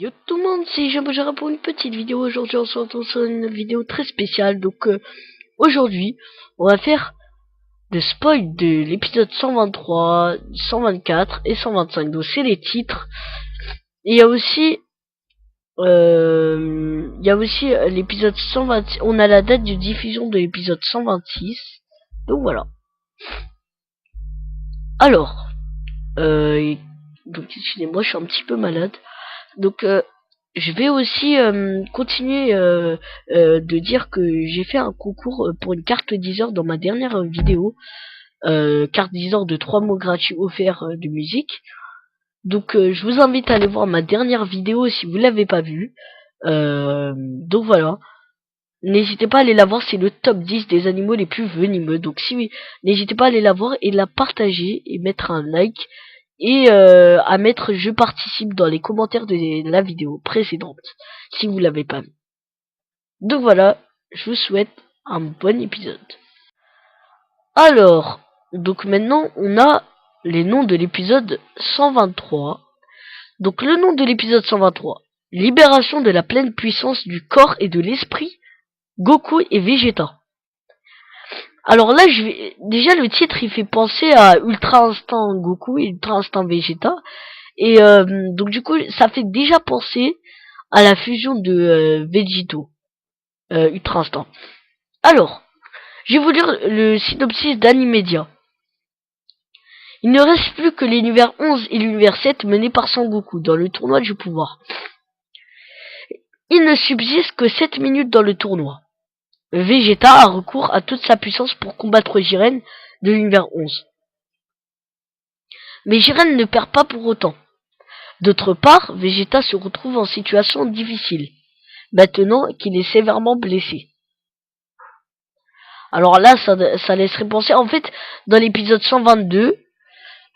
Yo tout le monde, c'est Jean-Benjamin pour une petite vidéo. Aujourd'hui on se retrouve sur une vidéo très spéciale. Donc aujourd'hui on va faire le spoil de l'épisode 123, 124 et 125. Donc c'est les titres. Et il y a aussi l'épisode 120. On a la date de diffusion de l'épisode 126. Donc voilà. Alors donc excusez-moi, je suis un petit peu malade. Donc je vais aussi continuer de dire que j'ai fait un concours pour une carte Deezer dans ma dernière vidéo. Carte Deezer de 3 mots gratuits offerts de musique. Donc je vous invite à aller voir ma dernière vidéo si vous l'avez pas vue. Donc voilà. N'hésitez pas à aller la voir, c'est le top 10 des animaux les plus venimeux. Donc si n'hésitez pas à aller la voir et la partager et mettre un like. Et à mettre je participe dans les commentaires de la vidéo précédente si vous l'avez pas vu. Donc voilà, je vous souhaite un bon épisode. Alors, donc maintenant on a les noms de l'épisode 123. Donc le nom de l'épisode 123, libération de la pleine puissance du corps et de l'esprit, Goku et Vegeta. Alors là, déjà le titre il fait penser à Ultra Instinct Goku et Ultra Instinct Vegeta. Et donc du coup, ça fait déjà penser à la fusion de Vegito, Ultra Instinct. Alors, je vais vous lire le synopsis d'Animedia. Il ne reste plus que l'univers 11 et l'univers 7 menés par Sangoku dans le tournoi du pouvoir. Il ne subsiste que 7 minutes dans le tournoi. Vegeta a recours à toute sa puissance pour combattre Jiren de l'univers 11. Mais Jiren ne perd pas pour autant. D'autre part, Vegeta se retrouve en situation difficile, maintenant qu'il est sévèrement blessé. Alors là, ça laisserait penser... En fait, dans l'épisode 122,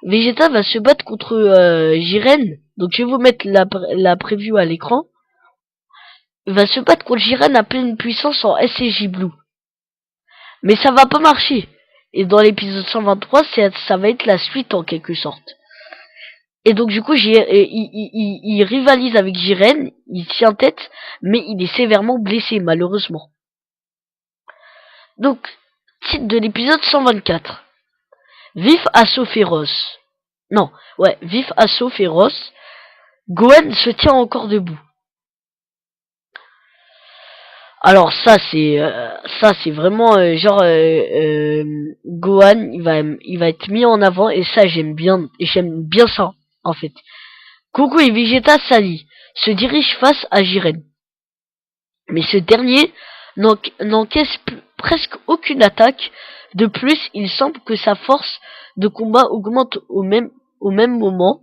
Vegeta va se battre contre Jiren. Donc je vais vous mettre la preview à l'écran. Il va se battre contre Jiren à pleine puissance en SCJ Blue. Mais ça va pas marcher. Et dans l'épisode 123, ça va être la suite en quelque sorte. Et donc du coup, il rivalise avec Jiren, il tient tête, mais il est sévèrement blessé malheureusement. Donc, titre de l'épisode 124. Vif assaut féroce. Non, ouais, vif assaut féroce. Gohan se tient encore debout. Alors ça c'est vraiment Gohan, il va être mis en avant et ça j'aime bien ça en fait. Goku et Vegeta s'allient, se dirigent face à Jiren. Mais ce dernier n'encaisse presque aucune attaque. De plus, il semble que sa force de combat augmente au même moment.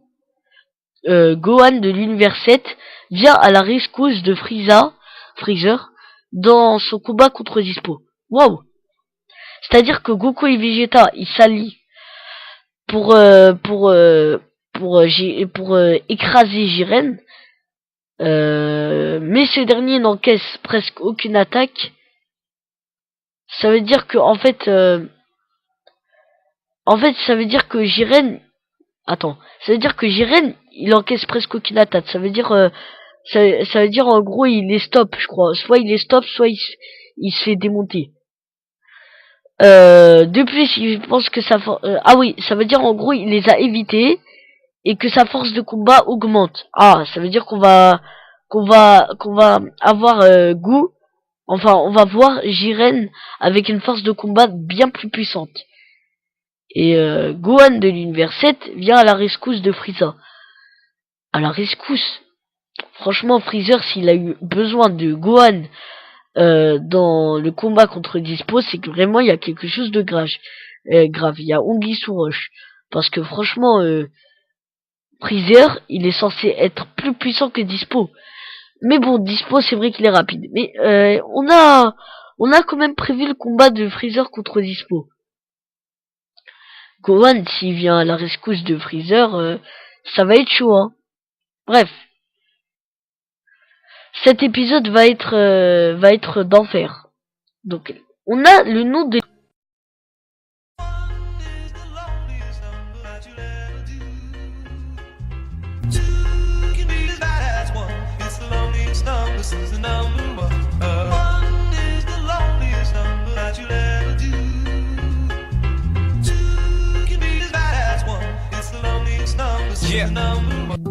Gohan de l'univers 7 vient à la rescousse de Freezer, dans son combat contre Dispo. Waouh! C'est-à-dire que Goku et Vegeta, ils s'allient pour écraser Jiren. Mais ce dernier n'encaisse presque aucune attaque. Ça veut dire que en fait ça veut dire que Jiren il encaisse presque aucune attaque. Ça veut dire ça veut dire en gros il les stoppe, je crois. Soit il les stoppe, soit il se fait démonter. De plus, je pense que ça veut dire en gros il les a évités et que sa force de combat augmente. Ah, ça veut dire qu'on va avoir on va voir Jiren avec une force de combat bien plus puissante. Et Gohan de l'univers 7 vient à la rescousse de Frieza. À la rescousse. Franchement, Freezer, s'il a eu besoin de Gohan dans le combat contre Dispo, c'est que vraiment il y a quelque chose de grave. Il y a Ongi sous roche. Parce que franchement, Freezer, il est censé être plus puissant que Dispo. Mais bon, Dispo, c'est vrai qu'il est rapide. Mais on a quand même prévu le combat de Freezer contre Dispo. Gohan, s'il vient à la rescousse de Freezer, ça va être chaud, hein. Bref. Cet épisode va être d'enfer. Donc, on a le nom de... Yeah.